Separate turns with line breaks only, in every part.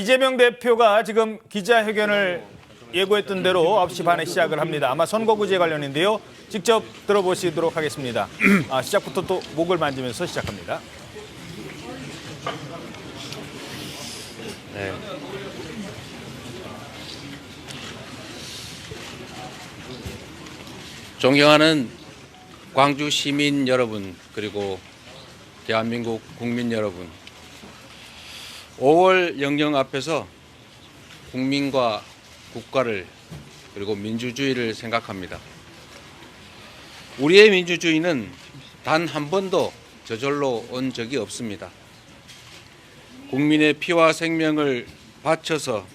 이재명 대표가 지금 기자회견을 예고했던 대로 9시 반에 시작을 합니다. 아마 선거구제 관련인데요. 직접 들어보시도록 하겠습니다. 시작부터 또 목을 만지면서 시작합니다.
네. 존경하는 광주 시민 여러분, 그리고 대한민국 국민 여러분, 5월 영령 앞에서 국민과 국가를 그리고 민주주의를 생각합니다. 우리의 민주주의는 단 한 번도 저절로 온 적이 없습니다. 국민의 피와 생명을 바쳐서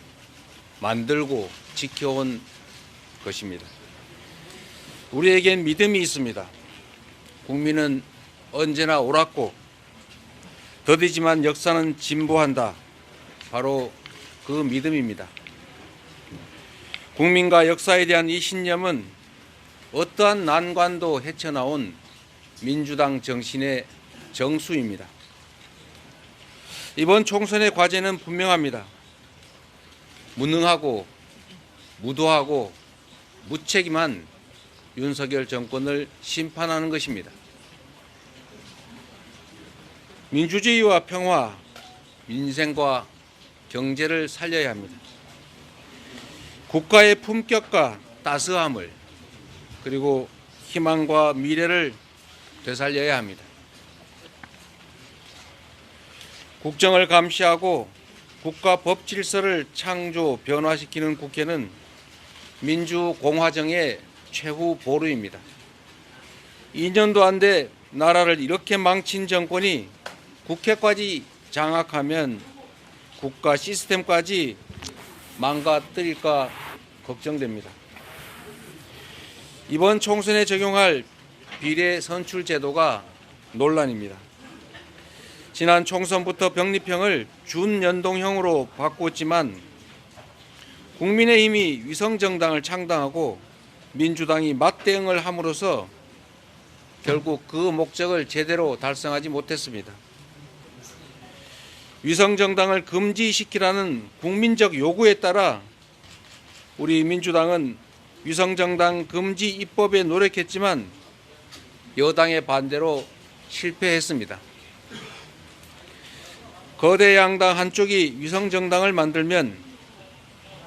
만들고 지켜온 것입니다. 우리에겐 믿음이 있습니다. 국민은 언제나 옳았고 더디지만 역사는 진보한다. 바로 그 믿음입니다. 국민과 역사에 대한 이 신념은 어떠한 난관도 헤쳐나온 민주당 정신의 정수입니다. 이번 총선의 과제는 분명합니다. 무능하고 무도하고 무책임한 윤석열 정권을 심판하는 것입니다. 민주주의와 평화, 민생과 경제를 살려야 합니다. 국가의 품격과 따스함을 그리고 희망과 미래를 되살려야 합니다. 국정을 감시하고 국가 법 질서를 창조 변화시키는 국회는 민주공화정의 최후 보루입니다. 2년도 안 돼 나라를 이렇게 망친 정권이 국회까지 장악하면 국가 시스템까지 망가뜨릴까 걱정됩니다. 이번 총선에 적용할 비례 선출 제도가 논란입니다. 지난 총선부터 병립형을 준연동형으로 바꿨지만 국민의힘이 위성정당을 창당하고 민주당이 맞대응을 함으로써 결국 그 목적을 제대로 달성하지 못했습니다. 위성정당을 금지시키라는 국민적 요구에 따라 우리 민주당은 위성정당 금지 입법에 노력했지만 여당의 반대로 실패했습니다. 거대 양당 한쪽이 위성정당을 만들면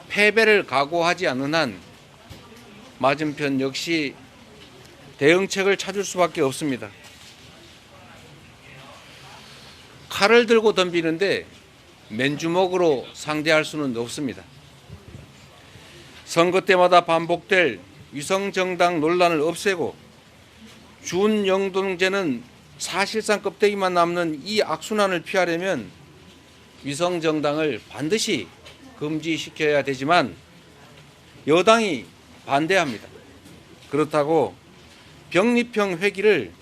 패배를 각오하지 않는 한 맞은편 역시 대응책을 찾을 수밖에 없습니다. 칼을 들고 덤비는데 맨주먹으로 상대할 수는 없습니다. 선거 때마다 반복될 위성정당 논란을 없애고 준영동제는 사실상 껍데기만 남는 이 악순환을 피하려면 위성정당을 반드시 금지시켜야 되지만 여당이 반대합니다. 그렇다고 병립형 회기를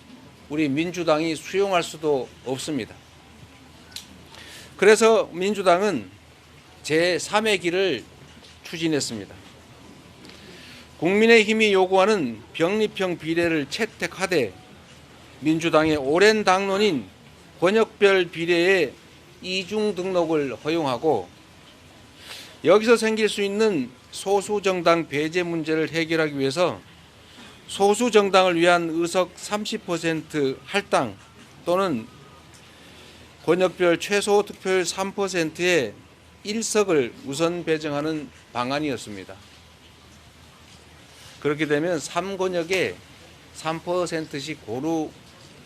우리 민주당이 수용할 수도 없습니다. 그래서 민주당은 제3의 길을 추진했습니다. 국민의힘이 요구하는 병립형 비례를 채택하되 민주당의 오랜 당론인 권역별 비례의 이중 등록을 허용하고 여기서 생길 수 있는 소수정당 배제 문제를 해결하기 위해서 소수정당을 위한 의석 30% 할당 또는 권역별 최소 득표율 3%의 1석을 우선 배정하는 방안이었습니다. 그렇게 되면 3권역에 3%씩 고루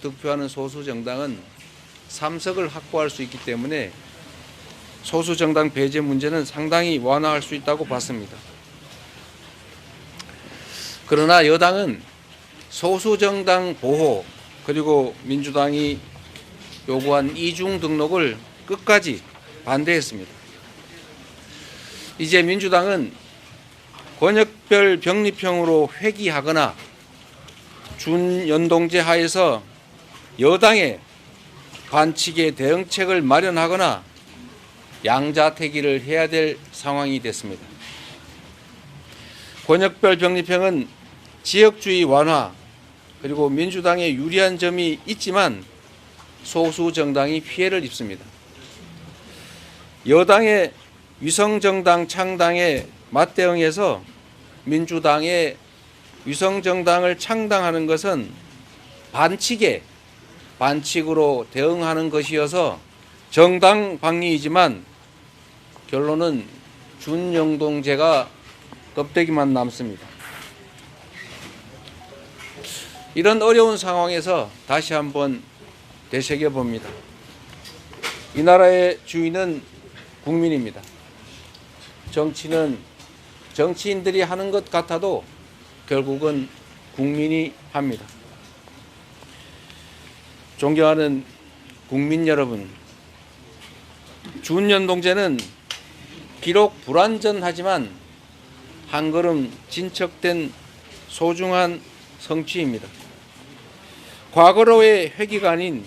득표하는 소수정당은 3석을 확보할 수 있기 때문에 소수정당 배제 문제는 상당히 완화할 수 있다고 봤습니다. 그러나 여당은 소수정당 보호 그리고 민주당이 요구한 이중 등록을 끝까지 반대했습니다. 이제 민주당은 권역별 병립형으로 회귀하거나 준연동제 하에서 여당의 반칙의 대응책을 마련하거나 양자택일을 해야 될 상황이 됐습니다. 권역별 병립형은 지역주의 완화 그리고 민주당에 유리한 점이 있지만 소수 정당이 피해를 입습니다. 여당의 위성정당 창당에 맞대응해서 민주당의 위성정당을 창당하는 것은 반칙으로 대응하는 것이어서 정당방위이지만 결론은 준영동제가 껍데기만 남습니다. 이런 어려운 상황에서 다시 한번 되새겨봅니다. 이 나라의 주인은 국민입니다. 정치는 정치인들이 하는 것 같아도 결국은 국민이 합니다. 존경하는 국민 여러분, 준연동제는 비록 불완전하지만 한 걸음 진척된 소중한 성취입니다. 과거로의 회귀가 아닌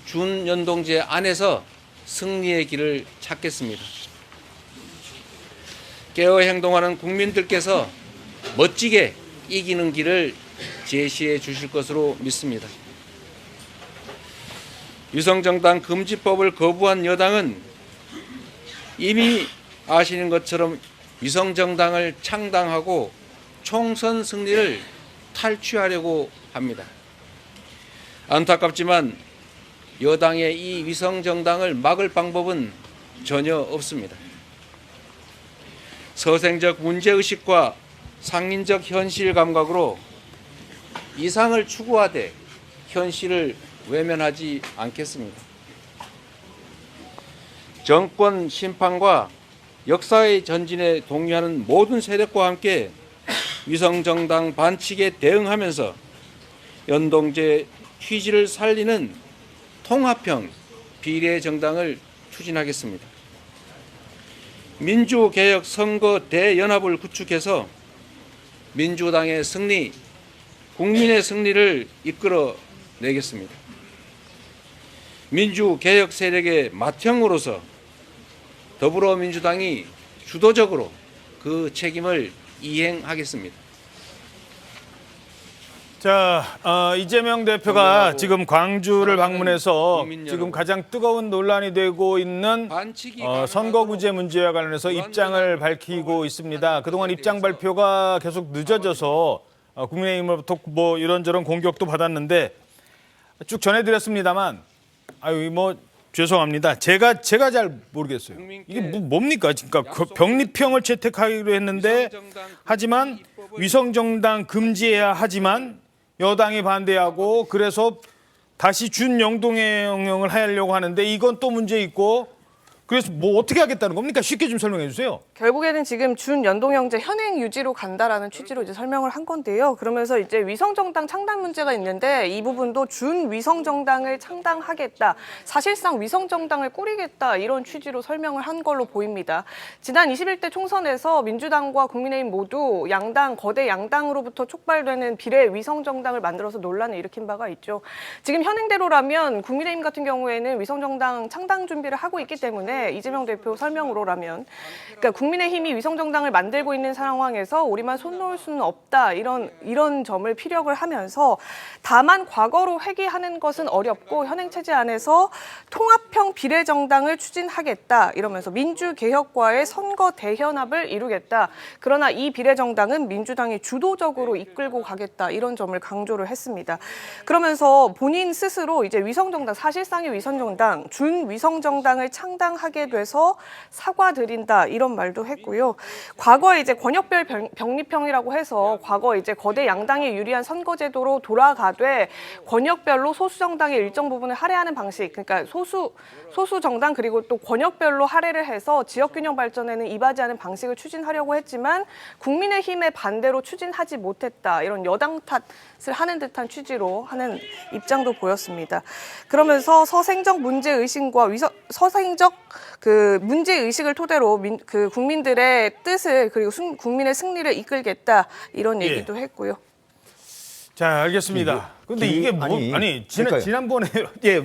준연동제 안에서 승리의 길을 찾겠습니다. 깨어 행동하는 국민들께서 멋지게 이기는 길을 제시해 주실 것으로 믿습니다. 위성정당 금지법을 거부한 여당은 이미 아시는 것처럼 위성정당을 창당하고 총선 승리를 탈취하려고 합니다. 안타깝지만 여당의 이 위성정당을 막을 방법은 전혀 없습니다. 서생적 문제의식과 상인적 현실 감각으로 이상을 추구하되 현실을 외면하지 않겠습니다. 정권 심판과 역사의 전진에 동의하는 모든 세력과 함께 위성정당 반칙에 대응하면서 연동제 취지를 살리는 통합형 비례정당을 추진하겠습니다. 민주개혁 선거 대연합을 구축해서 민주당의 승리, 국민의 승리를 이끌어내겠습니다. 민주개혁 세력의 맏형으로서 더불어민주당이 주도적으로 그 책임을 이행하겠습니다.
자, 이재명 대표가 지금 광주를 방문해서 지금 가장 뜨거운 논란이 되고 있는 선거구제 문제와 관련해서 입장을 밝히고 있습니다. 그동안 입장 발표가 계속 늦어져서 국민의힘으로부터 뭐 이런저런 공격도 받았는데 쭉 전해드렸습니다만, 죄송합니다. 제가 잘 모르겠어요. 이게 뭡니까? 그러니까 병립형을 채택하기로 했는데, 하지만 위성정당 금지해야 하지만 여당이 반대하고, 그래서 다시 준영동형을 하려고 하는데 이건 또 문제 있고, 그래서 뭐 어떻게 하겠다는 겁니까? 쉽게 좀 설명해 주세요.
결국에는 지금 준연동형제 현행 유지로 간다라는 취지로 이제 설명을 한 건데요. 그러면서 이제 위성정당 창당 문제가 있는데 이 부분도 준위성정당을 창당하겠다. 사실상 위성정당을 꾸리겠다. 이런 취지로 설명을 한 걸로 보입니다. 지난 21대 총선에서 민주당과 국민의힘 모두 거대 양당으로부터 촉발되는 비례 위성정당을 만들어서 논란을 일으킨 바가 있죠. 지금 현행대로라면 국민의힘 같은 경우에는 위성정당 창당 준비를 하고 있기 때문에 이재명 대표 설명으로라면, 그러니까 국민의힘이 위성정당을 만들고 있는 상황에서 우리만 손 놓을 수는 없다, 이런 점을 피력을 하면서, 다만 과거로 회귀하는 것은 어렵고 현행 체제 안에서 통합형 비례정당을 추진하겠다 이러면서 민주개혁과의 선거 대연합을 이루겠다. 그러나 이 비례정당은 민주당이 주도적으로 이끌고 가겠다, 이런 점을 강조를 했습니다. 그러면서 본인 스스로 이제 위성정당, 사실상의 위성정당, 준위성정당을 창당하게 돼서 사과드린다, 이런 말도 했고요. 과거에 이제 권역별 병립형이라고 해서 과거 이제 거대 양당에 유리한 선거제도로 돌아가되 권역별로 소수 정당의 일정 부분을 할애하는 방식, 그러니까 소수 정당 그리고 또 권역별로 할애를 해서 지역균형 발전에는 이바지하는 방식을 추진하려고 했지만 국민의힘의 반대로 추진하지 못했다, 이런 여당 탓을 하는 듯한 취지로 하는 입장도 보였습니다. 그러면서 서생적 문제의식과 서생적 그 문제의식을 토대로 국민들의 뜻을, 그리고 국민의 승리를 이끌겠다, 이런 얘기도 했고요.
자, 알겠습니다. 근데 이게
그러니까요.
지난번에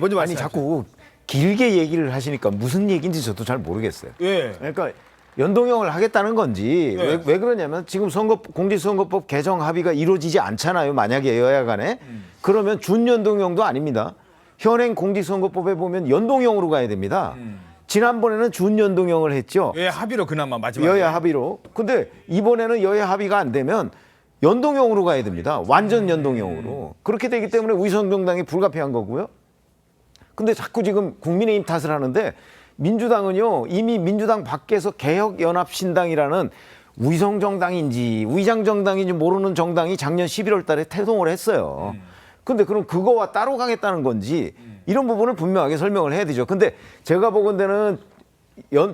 먼저 말씀하세요. 자꾸 길게 얘기를 하시니까 무슨 얘기인지 저도 잘 모르겠어요.
예.
그러니까 연동형을 하겠다는 건지 왜 그러냐면 지금 공직선거법 개정 합의가 이루어지지 않잖아요. 만약에 여야 간에. 그러면 준연동형도 아닙니다. 현행 공직선거법에 보면 연동형으로 가야 됩니다. 지난번에는 준연동형을 했죠.
예, 합의로 그나마 마지막에.
여야 합의로. 근데 이번에는 여야 합의가 안 되면 연동형으로 가야 됩니다. 완전 연동형으로. 그렇게 되기 때문에 위성정당이 불가피한 거고요. 근데 자꾸 지금 국민의힘 탓을 하는데 민주당은요, 이미 민주당 밖에서 개혁연합신당이라는 위성정당인지 위장정당인지 모르는 정당이 작년 11월 달에 태동을 했어요. 근데 그럼 그거와 따로 가겠다는 건지 이런 부분을 분명하게 설명을 해야 되죠. 근데 제가 보건대는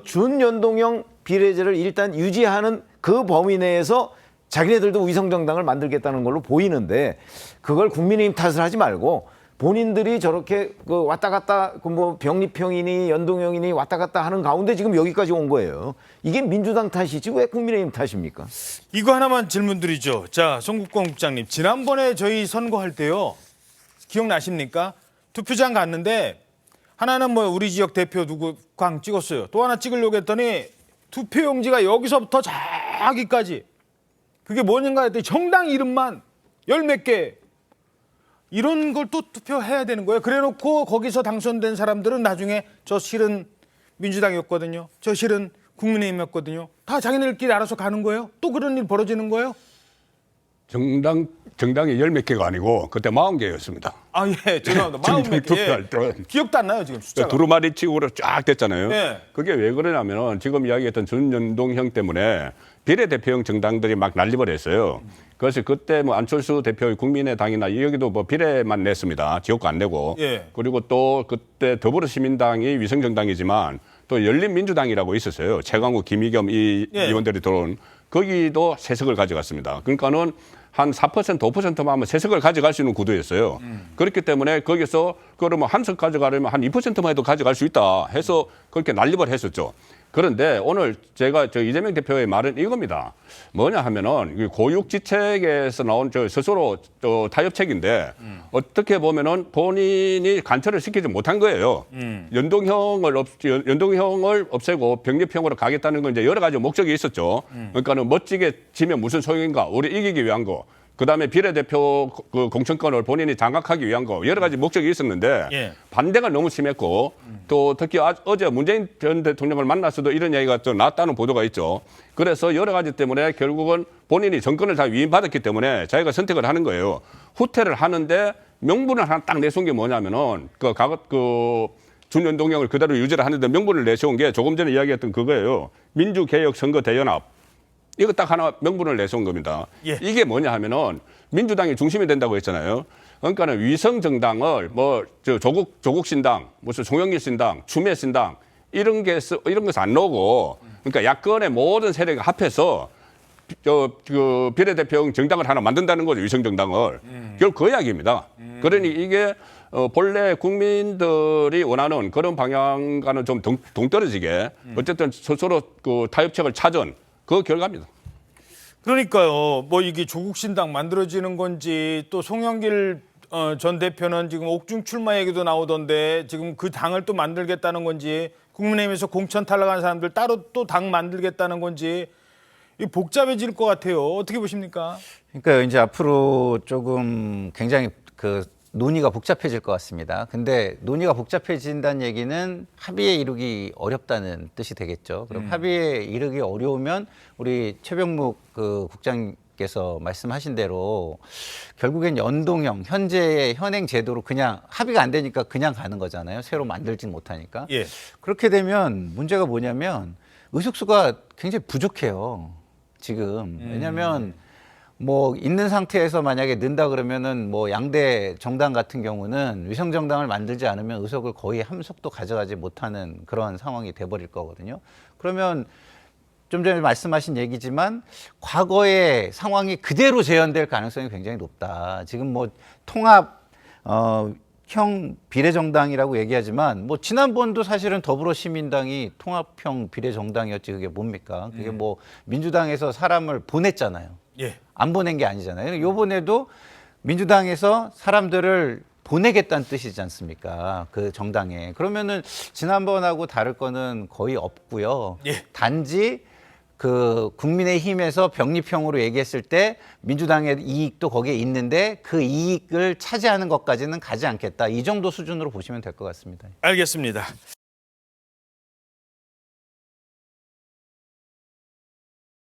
준연동형 비례제를 일단 유지하는 그 범위 내에서 자기네들도 위성정당을 만들겠다는 걸로 보이는데 그걸 국민의힘 탓을 하지 말고 본인들이 저렇게 그 왔다 갔다 그 뭐 병립형이니 연동형이니 왔다 갔다 하는 가운데 지금 여기까지 온 거예요. 이게 민주당 탓이지 왜 국민의힘 탓입니까?
이거 하나만 질문 드리죠. 자, 송국권 국장님. 지난번에 저희 선거할 때요. 기억나십니까? 투표장 갔는데 하나는 뭐 우리 지역 대표 누구 광 찍었어요. 또 하나 찍으려고 했더니 투표용지가 여기서부터 저기까지 그게 뭐는가 했더니 정당 이름만 열 몇 개 이런 걸 또 투표해야 되는 거예요. 그래놓고 거기서 당선된 사람들은 나중에 저 실은 민주당이었거든요. 저 실은 국민의힘이었거든요. 다 자기네들끼리 알아서 가는 거예요. 또 그런 일 벌어지는 거예요.
정당이 열 몇 개가 아니고 그때 40개였습니다.
아, 예, 죄송합니다.
정당 투표할 때.
기억도 안 나요, 지금 숫자가.
두루마리 치고로 쫙 됐잖아요.
네.
그게 왜 그러냐면은 지금 이야기했던 준연동형 때문에 비례대표형 정당들이 막 난립을 그래서 그때 뭐 안철수 대표의 국민의당이나 여기도 뭐 비례만 냈습니다. 지역구 안 내고.
예.
그리고 또 그때 더불어시민당이 위성정당이지만 또 열린민주당이라고 있었어요. 최강욱, 김의겸 이
예.
의원들이 들어온 거기도 세석을 가져갔습니다. 그러니까는 한 4%, 5%만 하면 세석을 가져갈 수 있는 구도였어요. 그렇기 때문에 거기서 그러면 한 석 가져가려면 한 2%만 해도 가져갈 수 있다 해서 그렇게 난립을 했었죠. 그런데 오늘 제가 저 이재명 대표의 말은 이겁니다. 뭐냐 하면은 고육지책에서 나온 저 스스로 타협책인데 어떻게 보면은 본인이 관철을 시키지 못한 거예요. 연동형을 없애고 병립형으로 가겠다는 건 이제 여러 가지 목적이 있었죠. 그러니까는 멋지게 지면 무슨 소용인가? 우리 이기기 위한 거. 그다음에 비례대표 그 공천권을 본인이 장악하기 위한 거 여러 가지 목적이 있었는데
예.
반대가 너무 심했고 또 특히 어제 문재인 전 대통령을 만났어도 이런 이야기가 또 나왔다는 보도가 있죠. 그래서 여러 가지 때문에 결국은 본인이 정권을 다 위임받았기 때문에 자기가 선택을 하는 거예요. 후퇴를 하는데 명분을 하나 딱 내세운 게 뭐냐면은 그 준연동형을 그대로 유지를 하는데 명분을 내세운 게 조금 전에 이야기했던 그거예요. 민주개혁선거대연합. 이거 딱 하나 명분을 내세운 겁니다.
예.
이게 뭐냐 하면은 민주당이 중심이 된다고 했잖아요. 그러니까는 위성정당을 뭐 저 조국신당, 무슨 송영길 신당, 추미애 신당 이런 것을 안 넣고 그러니까 야권의 모든 세력이 합해서 그 비례대표 정당을 하나 만든다는 거죠. 위성정당을. 결국 그 이야기입니다. 그러니 이게 본래 국민들이 원하는 그런 방향과는 좀 동떨어지게 어쨌든 스스로 그 타협책을 찾은 그 결과입니다.
그러니까요. 뭐 이게 조국신당 만들어지는 건지 또 송영길 전 대표는 지금 옥중 출마 얘기도 나오던데 지금 그 당을 또 만들겠다는 건지 국민의힘에서 공천 탈락한 사람들 따로 또 당 만들겠다는 건지 이 복잡해질 것 같아요. 어떻게 보십니까?
그러니까 이제 앞으로 조금 굉장히 그 논의가 복잡해질 것 같습니다. 근데 논의가 복잡해진다는 얘기는 합의에 이르기 어렵다는 뜻이 되겠죠. 그럼 합의에 이르기 어려우면 우리 최병묵 그 국장께서 말씀하신 대로 결국엔 연동형 현재의 현행 제도로 그냥 합의가 안 되니까 그냥 가는 거잖아요. 새로 만들진 못하니까.
예.
그렇게 되면 문제가 뭐냐면 의석수가 굉장히 부족해요. 지금. 왜냐하면 뭐 있는 상태에서 만약에 는다 그러면은 뭐 양대 정당 같은 경우는 위성 정당을 만들지 않으면 의석을 거의 한 석도 가져가지 못하는 그런 상황이 돼버릴 거거든요. 그러면 좀 전에 말씀하신 얘기지만 과거의 상황이 그대로 재현될 가능성이 굉장히 높다. 지금 뭐 통합 형 비례정당이라고 얘기하지만 뭐 지난번도 사실은 더불어시민당이 통합형 비례정당이었지 그게 뭡니까? 그게 뭐 민주당에서 사람을 보냈잖아요.
예.
안 보낸 게 아니잖아요. 요번에도 민주당에서 사람들을 보내겠다는 뜻이지 않습니까? 그 정당에. 그러면은 지난번하고 다를 거는 거의 없고요.
예.
단지 그 국민의힘에서 병립형으로 얘기했을 때 민주당의 이익도 거기에 있는데 그 이익을 차지하는 것까지는 가지 않겠다. 이 정도 수준으로 보시면 될 것 같습니다.
알겠습니다.